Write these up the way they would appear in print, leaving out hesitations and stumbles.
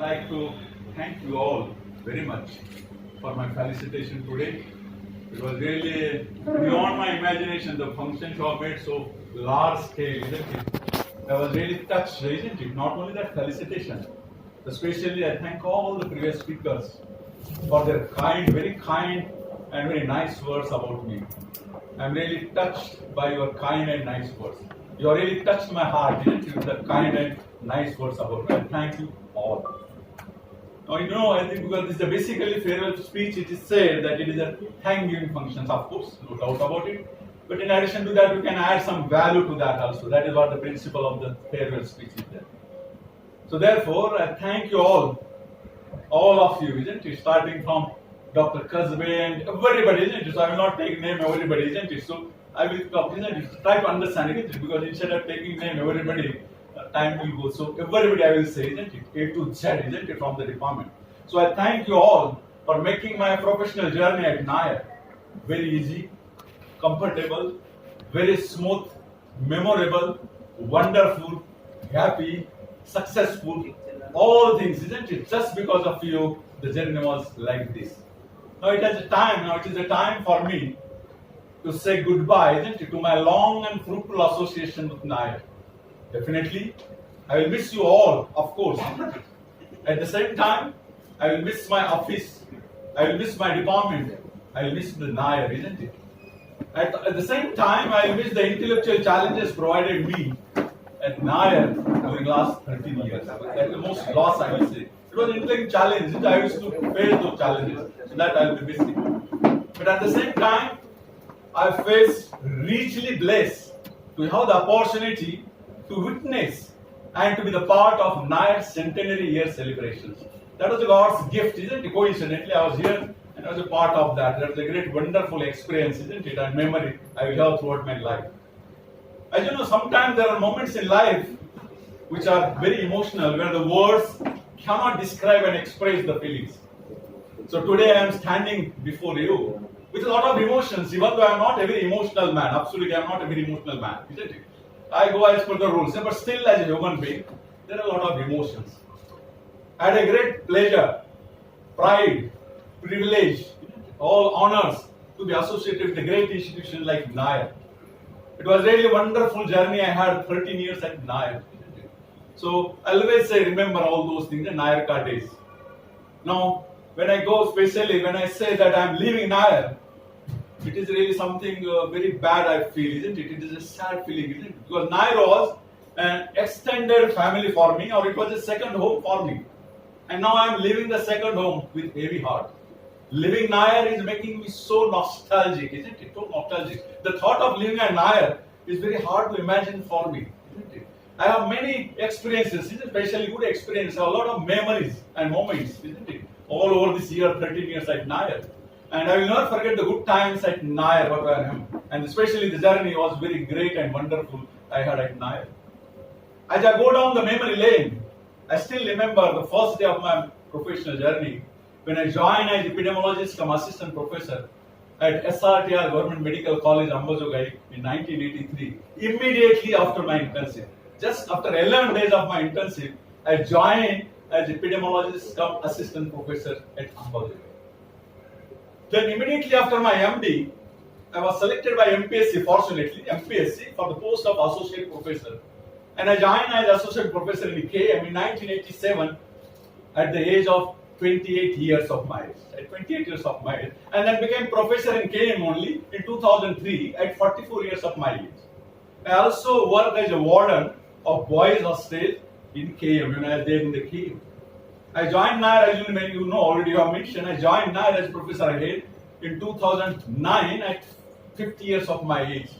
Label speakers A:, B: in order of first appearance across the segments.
A: like to thank you all very much for my felicitation today. It was really beyond my imagination. The functions were made so large scale, isn't it? I was really touched, isn't it? Not only that felicitation, especially I thank all the previous speakers for their very kind and very nice words about me. I'm really touched by your kind and nice words. You have really touched my heart, didn't you, with the kind and nice words about me. And thank you all. Now, I think because this is a basically farewell speech, it is said that it is a thank-giving function, of course, no doubt about it. But in addition to that, you can add some value to that also. That is what the principle of the farewell speech is there. So therefore, I thank you all of you, isn't it? Starting from Dr. Kasbe and everybody, isn't it? So I will not take name everybody, isn't it? So I will talk, isn't it? Try to understand, isn't it? Because instead of taking name everybody, time will go. So everybody I will say, isn't it? A to Z, isn't it? From the department. So I thank you all for making my professional journey at Nair very easy, comfortable, very smooth, memorable, wonderful, happy, successful, all things, isn't it? Just because of you, the journey was like this. Now it is a time for me to say goodbye, isn't it, to my long and fruitful association with Nair. Definitely, I will miss you all, of course. At the same time, I will miss my office, I will miss my department, I will miss the Nair, isn't it? At the same time, I will miss the intellectual challenges provided me at Nair during the last 13 years. That's the most loss I will say. It was an intellectual challenge, I used to face those challenges, so that I will be missing. But at the same time, I face richly blessed to have the opportunity to witness and to be the part of Nair's centenary year celebrations. That was God's gift, isn't it? Coincidentally, I was here and I was a part of that. That was a great, wonderful experience, isn't it? And memory I will have throughout my life. As you know, sometimes there are moments in life which are very emotional, where the words cannot describe and express the feelings. So today I am standing before you with a lot of emotions, even though I am not a very emotional man. Absolutely, I am not a very emotional man, isn't it? I go as per the rules, but still as a human being, there are a lot of emotions. I had a great pleasure, pride, privilege, all honors to be associated with a great institution like Nair. It was really a wonderful journey. I had 13 years at Nair. So I always say, remember all those things, the Nair ka days. Now, when I go, especially when I say that I am leaving Nair, it is really something very bad I feel, isn't it? It is a sad feeling, isn't it? Because Nair was an extended family for me, or it was a second home for me. And now I am leaving the second home with heavy heart. Living Nair is making me so nostalgic, isn't it? So nostalgic. The thought of living at Nair is very hard to imagine for me, isn't it? I have many experiences, especially good experiences, a lot of memories and moments, isn't it? All over this year, 13 years at Nair. And I will never forget the good times at Nair, what I am. And especially the journey was very great and wonderful I had at Nair. As I go down the memory lane, I still remember the first day of my professional journey when I joined as epidemiologist come assistant professor at SRTR Government Medical College, Ambazogai in 1983, immediately after my internship. Just after 11 days of my internship, I joined as epidemiologist come assistant professor at Ambazogai. Then immediately after my MD, I was selected by MPSC, fortunately, MPSC for the post of associate professor. And I joined as associate professor in KM in 1987 at the age of 28 years of my age. At 28 years of my age. And then became professor in KM only in 2003 at 44 years of my age. I also worked as a warden of boys hostel in KM when I was there in the KM. I joined Nair, as you know, already you have mentioned, I joined Nair as professor ahead in 2009 at 50 years of my age.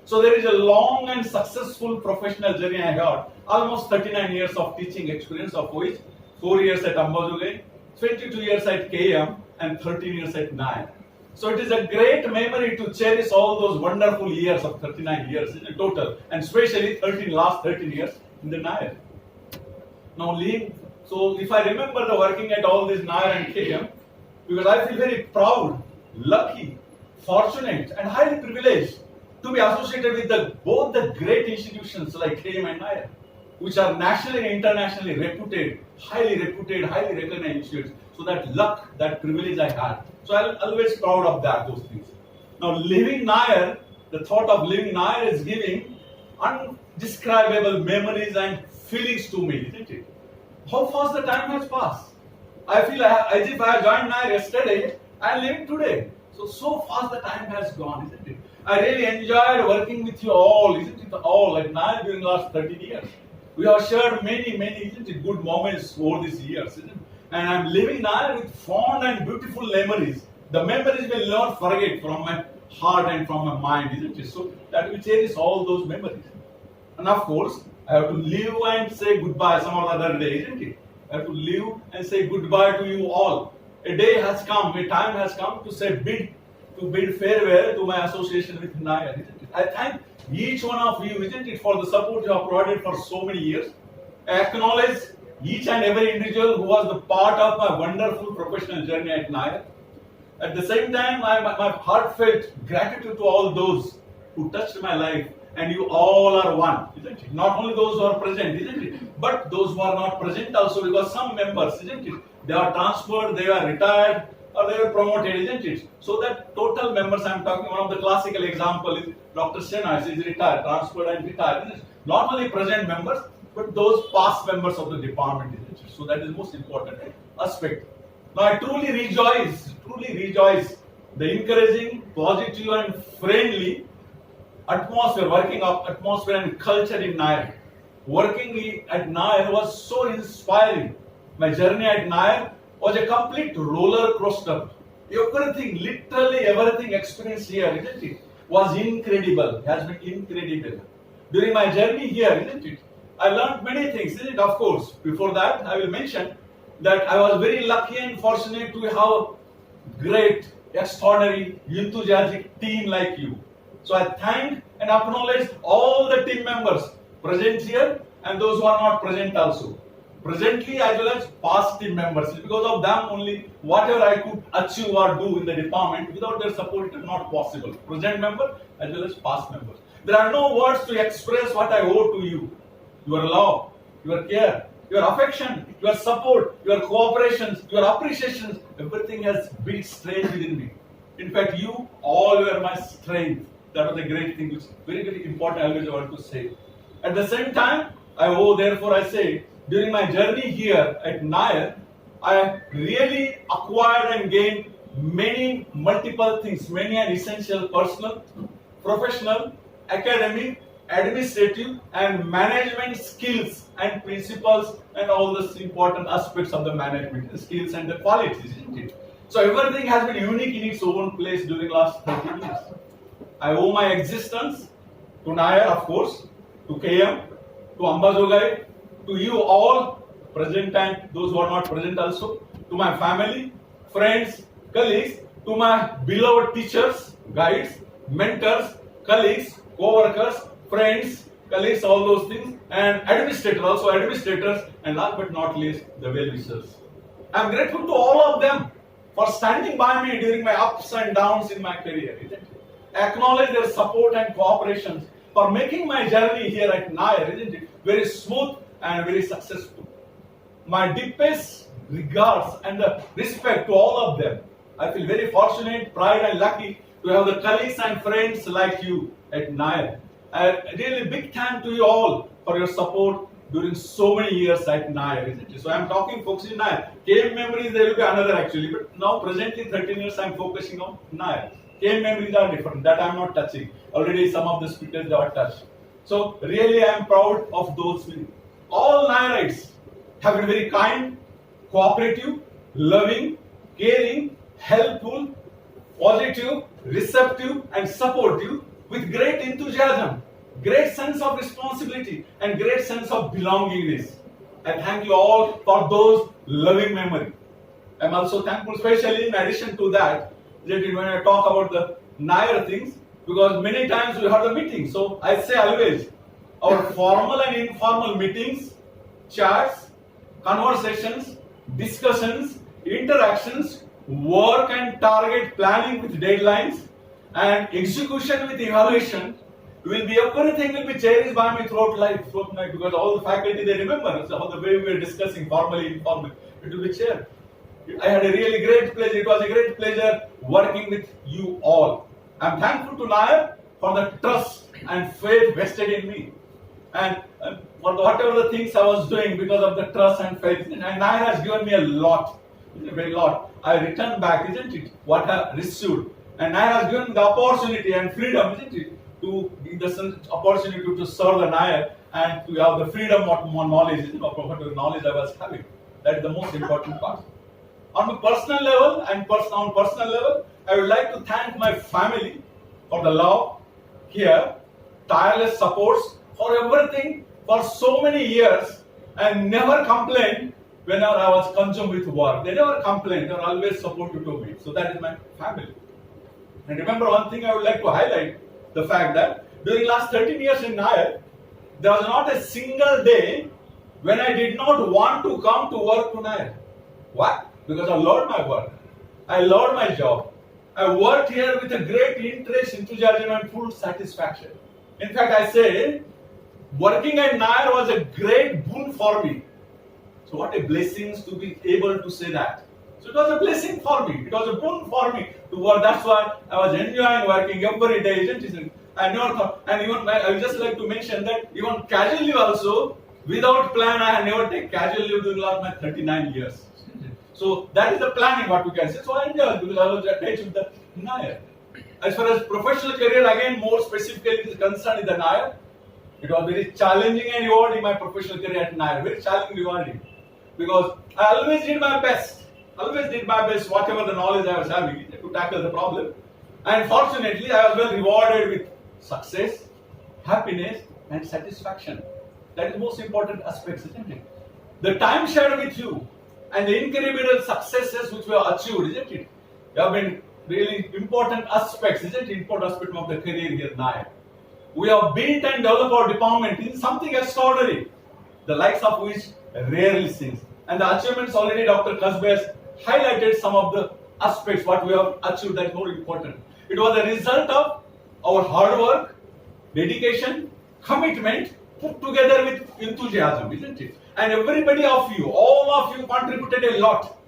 A: So there is a long and successful professional journey I had, almost 39 years of teaching experience, of which 4 years at Ambazogai, 22 years at KM, and 13 years at Nair. So it is a great memory to cherish all those wonderful years of 39 years in total, and especially last 13 years in the Nair. Now, so if I remember the working at all this Nair and KM, because I feel very proud, lucky, fortunate, and highly privileged to be associated with both the great institutions like KM and Nair. which are nationally and internationally reputed, highly recognized institutes. So that luck, that privilege I had. So I'm always proud of that, those things. Now leaving Nair, the thought of leaving Nair is giving undescribable memories and feelings to me, isn't it? How fast the time has passed. I feel as if I joined Nair yesterday and living today. So fast the time has gone, isn't it? I really enjoyed working with you all, isn't it? All at Nair during the last 13 years. We have shared many, isn't it, good moments over these years, isn't it? And I'm living Nair with fond and beautiful memories. The memories will not forget from my heart and from my mind, isn't it? So that will cherish all those memories. And of course, I have to leave and say goodbye some other day, isn't it? I have to leave and say goodbye to you all. A day has come, a time has come to say bid farewell to my association with Nair, isn't it? I thank each one of you, isn't it, for the support you have provided for so many years. I acknowledge each and every individual who was the part of my wonderful professional journey at Nair. At the same time, my heartfelt gratitude to all those who touched my life, and you all are one, isn't it? Not only those who are present, isn't it? But those who are not present also, because some members, isn't it? They are transferred, they are retired, or they were promoted, isn't it? So that total members I'm talking, one of the classical example is Dr. Sena is retired, transferred and retired. Isn't it? Not only present members, but those past members of the department, isn't it? So that is the most important aspect. Now I truly rejoice the encouraging, positive and friendly atmosphere, working of atmosphere and culture in Nair. Working at Nair was so inspiring. My journey at Nair was a complete roller coaster. Everything, literally everything experienced here, isn't it, was incredible, has been incredible. During my journey here, isn't it, I learned many things, isn't it? Of course, before that, I will mention that I was very lucky and fortunate to have great, extraordinary, enthusiastic team like you. So I thank and acknowledge all the team members present here and those who are not present also. Presently as well as past team members. Because of them only whatever I could achieve or do in the department, without their support it is not possible. Present member as well as past members. There are no words to express what I owe to you. Your love, your care, your affection, your support, your cooperations, your appreciations, everything has built strength within me. In fact, you all were my strength. That was a great thing, which is very important, I always want to say. At the same time, therefore I say, during my journey here at Nair, I really acquired and gained many multiple things, many and essential personal, professional, academic, administrative and management skills and principles and all the important aspects of the management, the skills and the qualities, isn't it? So everything has been unique in its own place during last 30 years. I owe my existence to Nair, of course, to KM, to Ambajogai, to you all present and those who are not present also, to my family, friends, colleagues, to my beloved teachers, guides, mentors, colleagues, co-workers, friends, colleagues, all those things, and administrators, and last but not least, the well-wishers. I am grateful to all of them for standing by me during my ups and downs in my career. Acknowledge their support and cooperation for making my journey here at Nair, isn't it, very smooth and very successful. My deepest regards and respect to all of them. I feel very fortunate, proud and lucky to have the colleagues and friends like you at Nair. A really big thank to you all for your support during so many years at Nair, isn't it? So I am talking focusing Nair. KM memories there will be another actually, but now presently 13 years I am focusing on Nair. KM memories are different, that I am not touching. Already some of the speakers are touched. So really I am proud of those things. All Nairites have been very kind, cooperative, loving, caring, helpful, positive, receptive and supportive with great enthusiasm, great sense of responsibility and great sense of belongingness. I thank you all for those loving memory. I am also thankful, especially in addition to that when I talk about the Nair things, because many times we have the meetings. So I say always, our formal and informal meetings, chats, conversations, discussions, interactions, work and target planning with deadlines, and execution with evaluation will be everything will be cherished by me throughout life, because all the faculty they remember, so all the way we were discussing formally, informally, it will be shared. I had a really great pleasure. It was a great pleasure working with you all. I'm thankful to Nair for the trust and faith vested in me, and for whatever the things I was doing because of the trust and faith. And Nair has given me a lot, a very lot. I return back, isn't it? What I received, and Nair has given me the opportunity and freedom, isn't it? To give the opportunity to serve the Nair and to have the freedom of more knowledge, isn't it? Of whatever knowledge I was having. That is the most important part. On a personal level I would like to thank my family for the love here, tireless supports for everything for so many years, and never complained whenever I was consumed with work. They never complained, they were always supportive to me. So that is my family. And remember one thing I would like to highlight, the fact that during last 13 years in Nair, there was not a single day when I did not want to come to work to Nair. Why? Because I loved my work. I loved my job. I worked here with a great interest, enthusiasm and full satisfaction. In fact, I say, working at Nair was a great boon for me. So what a blessing to be able to say that. So it was a blessing for me. It was a boon for me to work. That's why I was enjoying working every day, isn't it? I never thought, and even I would just like to mention that even casual leave also, without plan, I have never taken casual leave during my 39 years. So that is the planning what we can say. So I enjoyed because I was attached with the Nair. As far as professional career, again more specifically is concerned in the Nair, it was very challenging and rewarding my professional career at Nair. Very challenging, rewarding. Because I always did my best. Whatever the knowledge I was having to tackle the problem. And fortunately, I was well rewarded with success, happiness and satisfaction. That is the most important aspects, isn't it? The time shared with you and the incredible successes which we have achieved, isn't it? They have been really important aspects, isn't it? Important aspect of the career here at Nair. We have built and developed our department in something extraordinary, the likes of which rarely seen. And the achievements already Dr. Kasbe has highlighted some of the aspects what we have achieved that is more important. It was a result of our hard work, dedication, commitment, put together with enthusiasm, isn't it? And everybody of you, all of you contributed a lot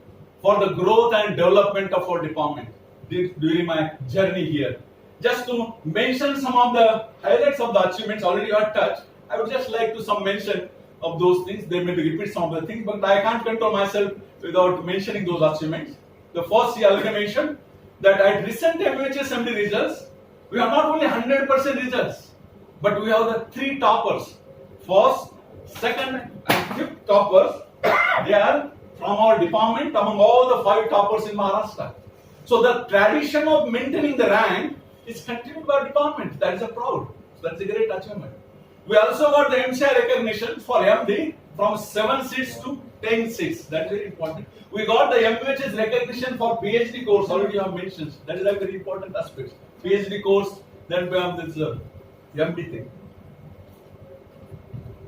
A: for the growth and development of our department during my journey here. Just to mention some of the highlights of the achievements already you have touched, I would just like to some mention of those things. They may repeat some of the things, but I can't control myself without mentioning those achievements. The first, I already mentioned that at recent MHS Assembly results, we have not only 100% results, but we have the 3 toppers. First, second and fifth toppers, they are from our department among all the 5 toppers in Maharashtra. So the tradition of maintaining the rank is continued by our department. That is a proud. So that's a great achievement. We also got the MCI recognition for MD from 7 seats to 10 seats. That's very important. We got the MHS recognition for PhD course. Already you have mentioned. That is a very important aspect. PhD course, then we have this MD thing.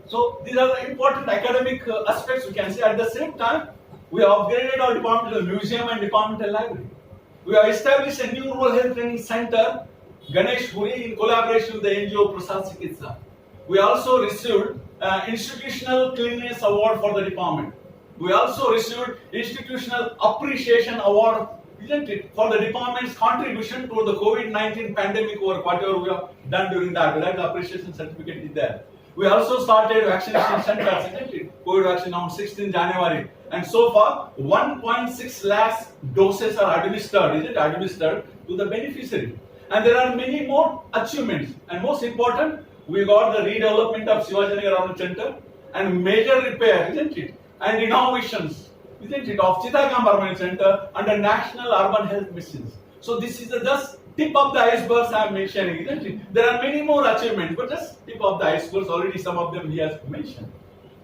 A: So these are the important academic aspects we can say. At the same time, we have upgraded our departmental museum and departmental library. We have established a new rural health training center, Ganesh Puri, in collaboration with the NGO Prasad Chikitsa. We also received Institutional Cleanliness Award for the department. We also received Institutional Appreciation Award, isn't it, for the department's contribution to the COVID-19 pandemic work, whatever we have done during that. That appreciation certificate is there. We also started vaccination centers, isn't it? COVID vaccine on 16 January. And so far, 1.6 lakhs doses are administered, isn't it? Administered to the beneficiary. And there are many more achievements. And most important, we got the redevelopment of Suryawanshi Center and major repair, isn't it? And innovations, isn't it, of Chittagam Permanent Center under National Urban Health Missions. So this is just tip of the iceberg I am mentioning, isn't it? There are many more achievements, but just tip of the iceberg. Already some of them he has mentioned.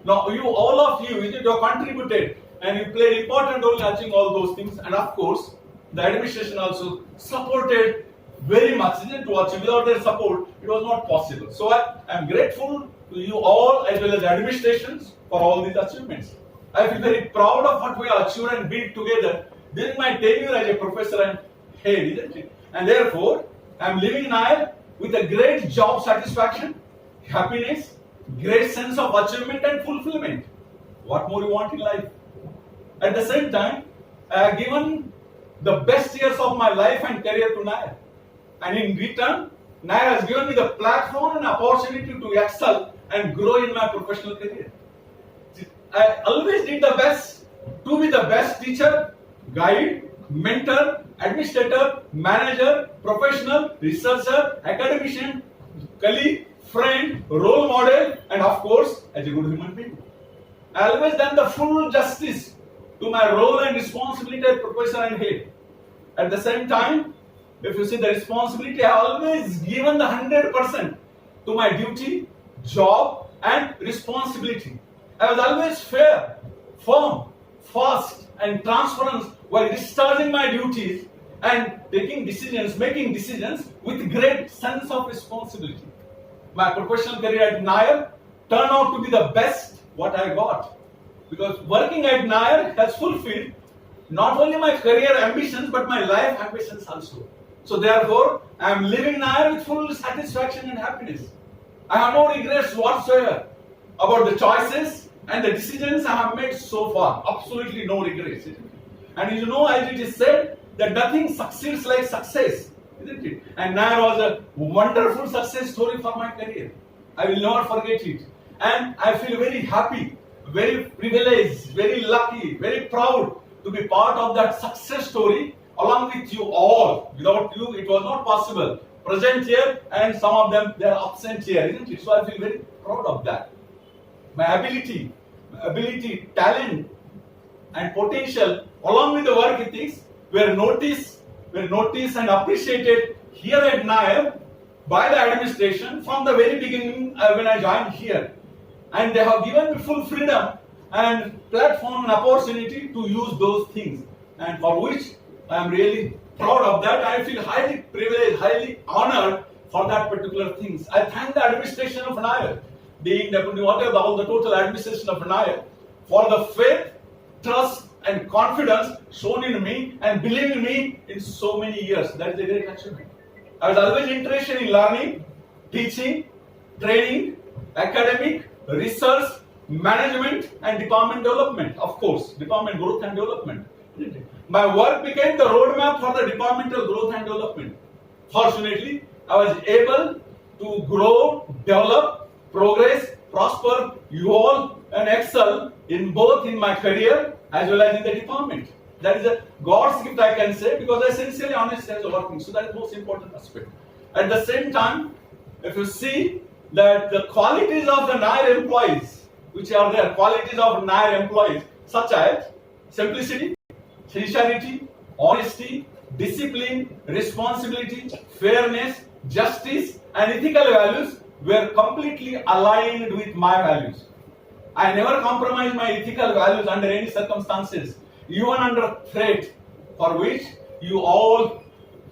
A: Now you, all of you, isn't it, you have contributed and you played important role in achieving all those things. And of course, the administration also supported very much, isn't it, to achieve. Without their support, it was not possible. So I am grateful to you all as well as the administrations for all these achievements. I feel very proud of what we have achieved and built together during my tenure as a professor and head, isn't it? And therefore, I am leaving Nair with a great job satisfaction, happiness, great sense of achievement and fulfillment. What more you want in life? At the same time, I have given the best years of my life and career to Nair. And in return, Nair has given me the platform and opportunity to excel and grow in my professional career. I always did the best to be the best teacher, guide, mentor, administrator, manager, professional, researcher, academician, colleague, friend, role model, and of course, as a good human being. I always done the full justice to my role and responsibility as professor and head. At the same time, if you see the responsibility, I always given the 100% to my duty, job, and responsibility. I was always fair, firm, fast, and transparent while discharging my duties and taking decisions, making decisions with great sense of responsibility. My professional career at Nair turned out to be the best what I got. Because working at Nair has fulfilled not only my career ambitions but my life ambitions also. So therefore, I am living Nair with full satisfaction and happiness. I have no regrets whatsoever about the choices and the decisions I have made so far. Absolutely no regrets. And you know, as it is said, that nothing succeeds like success, isn't it? And Nair was a wonderful success story for my career. I will never forget it. And I feel very happy, very privileged, very lucky, very proud to be part of that success story along with you all. Without you, it was not possible. Present here and some of them, they are absent here, isn't it? So I feel very proud of that. My ability, talent, and potential, along with the work ethics, were noticed and appreciated here at Nair by the administration from the very beginning when I joined here. And they have given me full freedom and platform and opportunity to use those things. And for which I am really proud of that. I feel highly privileged, highly honored for that particular things. I thank the administration of Nair, the deputy, whatever, all the total administration of Nair, for the faith, trust, and confidence shown in me and believing me in so many years. That is a great achievement. I was always interested in learning, teaching, training, academic, research, management, and department development. Of course, department growth and development. My work became the roadmap for the departmental growth and development. Fortunately, I was able to grow, develop, progress, prosper, evolve, and excel in both in my career as well as in the department. That is a God's gift, I can say, because I sincerely honest as working. So that is the most important aspect. At the same time, if you see that the qualities of the Nair employees, which are there, qualities of Nair employees, such as simplicity, sincerity, honesty, discipline, responsibility, fairness, justice, and ethical values were completely aligned with my values. I never compromise my ethical values under any circumstances, even under threat, for which you all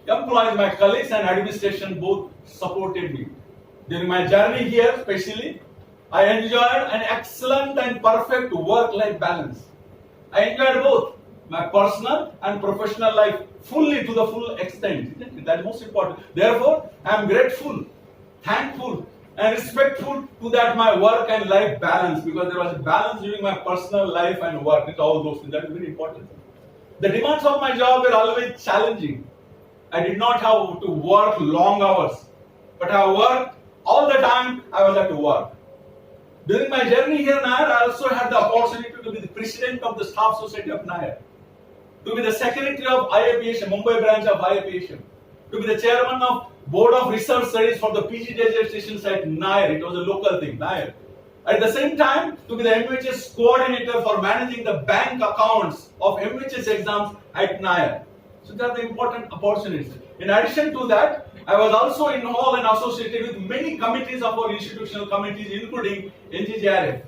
A: employees, my colleagues and administration both supported me. During my journey here, especially, I enjoyed an excellent and perfect work-life balance. I enjoyed both my personal and professional life fully to the full extent. That is most important. Therefore, I am grateful, thankful, and respectful to that my work and life balance, because there was a balance during my personal life and work with all those things. That is very important. The demands of my job were always challenging. I did not have to work long hours, but I worked all the time I was at work. During my journey here, Nair, I also had the opportunity to be the president of the Staff Society of Nair, to be the secretary of IAPHM, Mumbai branch of IAPHM, to be the chairman of Board of Research Studies for the PG dissertations at Nair. It was a local thing, Nair. At the same time, to be the MHS coordinator for managing the bank accounts of MHS exams at Nair. So that are the important opportunities. In addition to that, I was also involved and associated with many committees of our institutional committees, including NGGRF.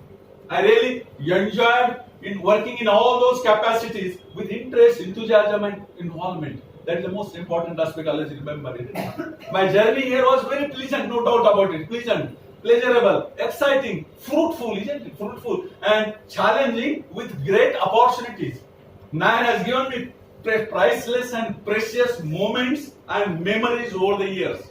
A: I really enjoyed in working in all those capacities with interest, enthusiasm, and involvement. That is the most important aspect, always remember it. My journey here was very pleasant, no doubt about it. Pleasant, pleasurable, exciting, fruitful, isn't it? Fruitful and challenging with great opportunities. Nair has given me priceless and precious moments and memories over the years.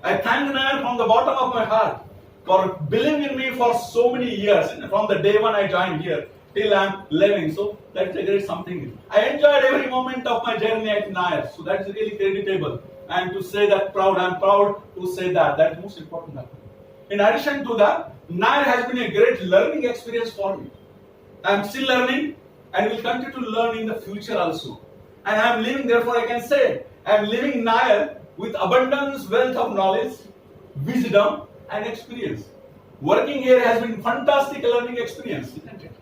A: I thank Nair from the bottom of my heart for believing in me for so many years, from the day when I joined here till I'm living. So that's a great something. I enjoyed every moment of my journey at Nair. So that's really creditable. And to say that proud, I'm proud to say that. That's most important. In addition to that, Nair has been a great learning experience for me. I'm still learning and will continue to learn in the future also. And I'm living, therefore I can say, I'm living Nair with abundance, wealth of knowledge, wisdom and experience. Working here has been fantastic learning experience, isn't it?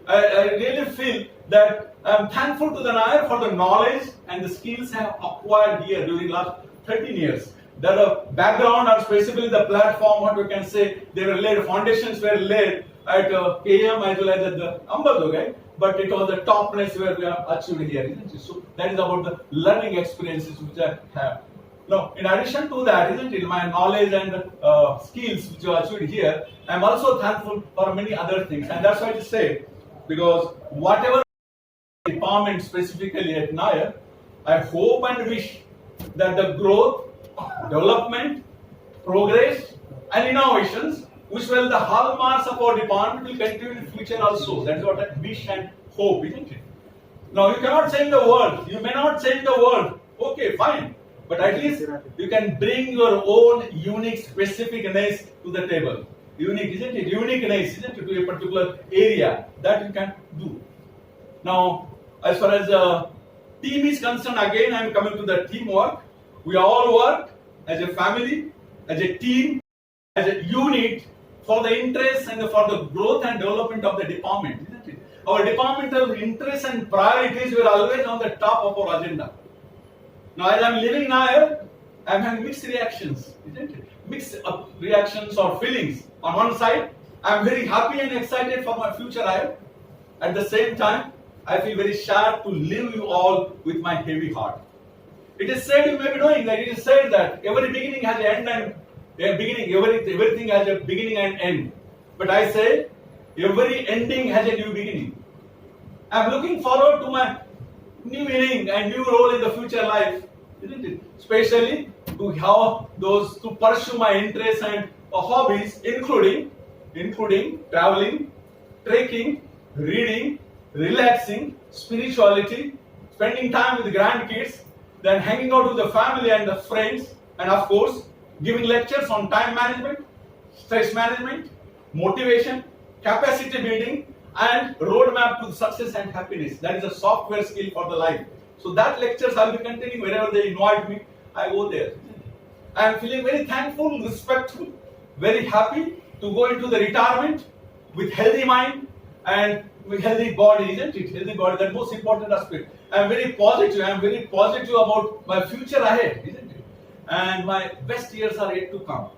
A: I really feel that I'm thankful to the Nair for the knowledge and the skills I have acquired here during last 13 years. The background or specifically the platform, what we can say, they were laid, foundations were laid at KM as well as at the Ambadog, but it was the topness where we have achieved here, isn't it? So that is about the learning experiences which I have. Now, in addition to that, isn't it, my knowledge and skills which I achieved here, I am also thankful for many other things, and that's why I say, because whatever department specifically at Nair, I hope and wish that the growth, development, progress, and innovations, which were the hallmarks of our department, will continue in future also. That's what I wish and hope, isn't it? Now, you cannot change the world. You may not change the world. Okay, fine. But at least you can bring your own unique specificness to the table. Unique, isn't it? Uniqueness, isn't it? To a particular area that you can do. Now, as far as team is concerned, again, I am coming to the teamwork. We all work as a family, as a team, as a unit for the interests and for the growth and development of the department, isn't it? Our departmental interests and priorities were always on the top of our agenda. Now, as I'm living Nair, I'm having mixed reactions, isn't it? Mixed reactions or feelings. On one side, I'm very happy and excited for my future Nair. At the same time, I feel very shy to leave you all with my heavy heart. It is said, you may be knowing that it is said that every beginning has an end and a beginning, everything has a beginning and end. But I say, every ending has a new beginning. I'm looking forward to my new inning and new role in the future life, isn't it? Especially to have those to pursue my interests and hobbies, including traveling, trekking, reading, relaxing, spirituality, spending time with the grandkids, then hanging out with the family and the friends, and of course, giving lectures on time management, stress management, motivation, capacity building, and roadmap to success and happiness. That is a software skill for the life. So that lectures I'll be continuing wherever they invite me. I go there. I am feeling very thankful, respectful, very happy to go into the retirement with healthy mind and with healthy body, isn't it? Healthy body, that most important aspect. I am very positive. I am very positive about my future ahead, isn't it? And my best years are yet to come.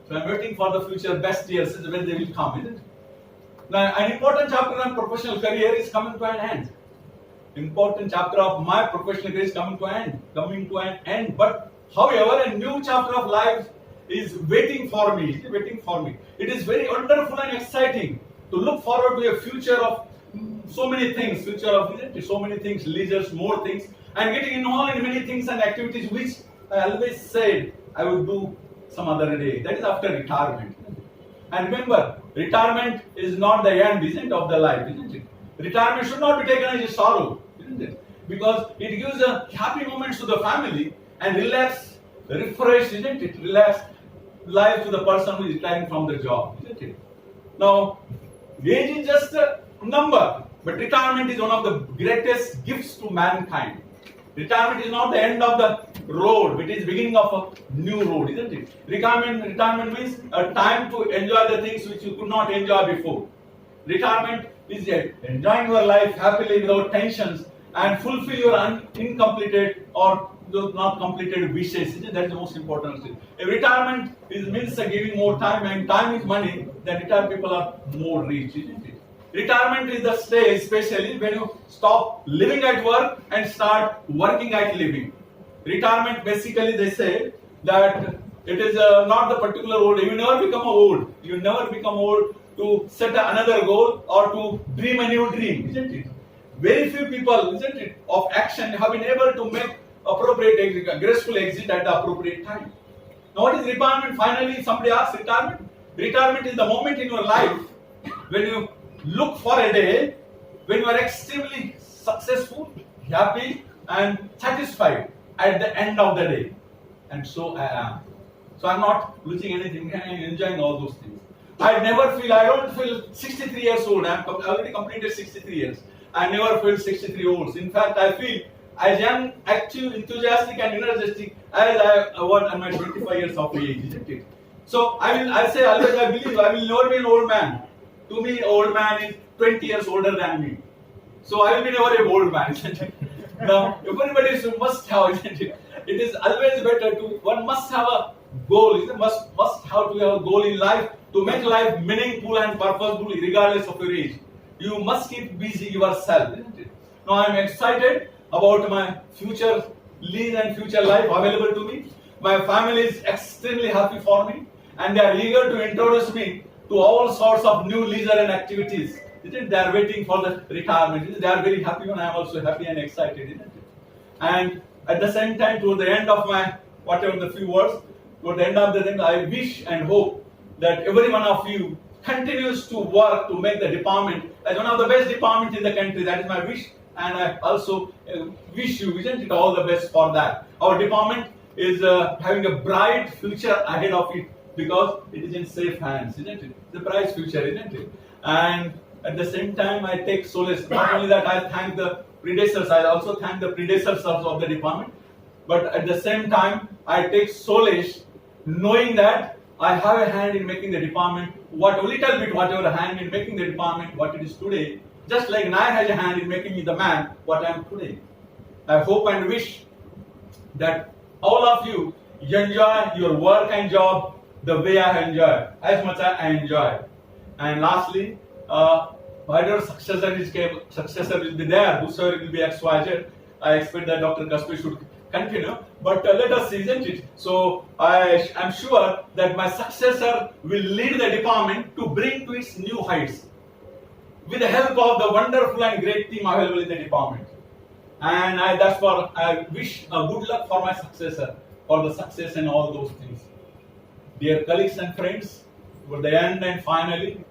A: So I am waiting for the future best years when they will come, isn't it? Now, an important chapter of my professional career is coming to an end. Important chapter of my professional career is coming to an end. But however, a new chapter of life is waiting for me. It is very wonderful and exciting to look forward to a future of so many things, leisures, more things, and getting involved in many things and activities which I always said I would do some other day. That is after retirement. And remember, retirement is not the end, isn't it, of the life, isn't it? Retirement should not be taken as a sorrow, isn't it? Because it gives a happy moments to the family and refresh, isn't it? Relax life to the person who is retiring from the job, isn't it? Now, age is just a number, but retirement is one of the greatest gifts to mankind. Retirement is not the end of the road, it is beginning of a new road, isn't it? Retirement means a time to enjoy the things which you could not enjoy before. Retirement is enjoying your life happily without tensions and fulfill your incompleted or not completed wishes. That is the most important thing. A retirement means giving more time, and time is money. Then retired people are more rich, isn't it? Retirement is the stage, especially when you stop living at work and start working at living. Retirement, basically, they say that it is not the particular old. You never become old. You never become old to set another goal or to dream a new dream, isn't it? Very few people, isn't it, of action have been able to make appropriate exit, graceful exit at the appropriate time. Now what is retirement? Finally, somebody asks retirement. Retirement is the moment in your life when you look for a day when you are extremely successful, happy, and satisfied at the end of the day. And so I am. So I'm not losing anything and enjoying all those things. I don't feel 63 years old. I already completed 63 years. I never feel 63 old. In fact, I feel as young, active, enthusiastic, and energetic as I was at my 25 years of age, isn't it? So I say always, I believe I will never be an old man. To me, old man is 20 years older than me. So I will be never an old man, isn't it? Now, everybody must have, isn't it? It is always better one must have a goal, isn't it? Must have to have a goal in life to make life meaningful and purposeful regardless of your age. You must keep busy yourself, isn't it? Now I am excited about my future lease and future life available to me. My family is extremely happy for me and they are eager to introduce me to all sorts of new leisure and activities. Isn't it? They are waiting for the retirement. They are very happy and I am also happy and excited, isn't it? And at the same time, toward the end of my, whatever the few words, toward the end of the thing, I wish and hope that every one of you continues to work to make the department as one of the best departments in the country. That is my wish. And I also wish you, isn't it, all the best for that. Our department is having a bright future ahead of it because it is in safe hands, isn't it? The bright future, isn't it? And at the same time, I take solace. Not only that, I thank the predecessors, I also thank the predecessors of the department. But at the same time, I take solace knowing that I have a hand in making the department, whatever hand in making the department what it is today. Just like Nair has a hand in making me the man what I am today. I hope and wish that all of you enjoy your work and job the way I enjoy, as much as I enjoy. And lastly, whatever successor will be there, whosoever will be XYZ, I expect that Dr. Kaspi should continue. But let us see, isn't it? So I am sure that my successor will lead the department to bring to its new heights with the help of the wonderful and great team available in the department. And I wish a good luck for my successor, for the success and all those things. Dear colleagues and friends, for the end and finally,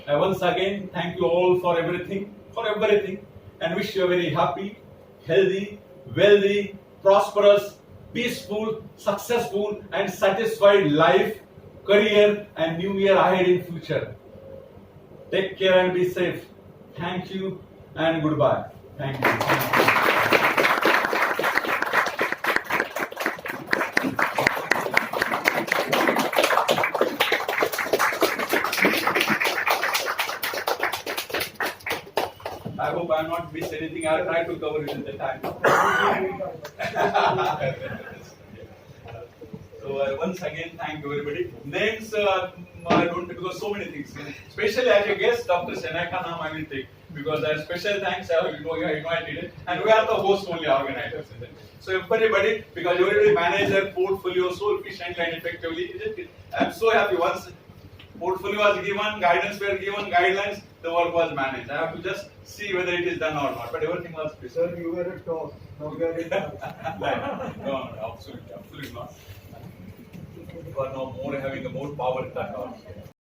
A: I once again thank you all for everything, and wish you a very happy, healthy, wealthy, prosperous, peaceful, successful, and satisfied life, career, and new year ahead in future. Take care and be safe. Thank you and goodbye. Thank you. I hope I have not missed anything. I will try to cover it in the time. So once again, thank you everybody. Names, I don't because so many things. Especially as a guest, Dr. Seneka Naam I will take because a special thanks I have invited, and we are the host only organizers. So everybody, because everybody manage their portfolio so efficiently and effectively, isn't it? I am so happy once portfolio was given, guidance were given, guidelines, the work was managed. I have to just see whether it is done or not. But everything was preserved.
B: Sir, you were at top. Now you are at
A: No, absolutely not. You are now having a more power than us.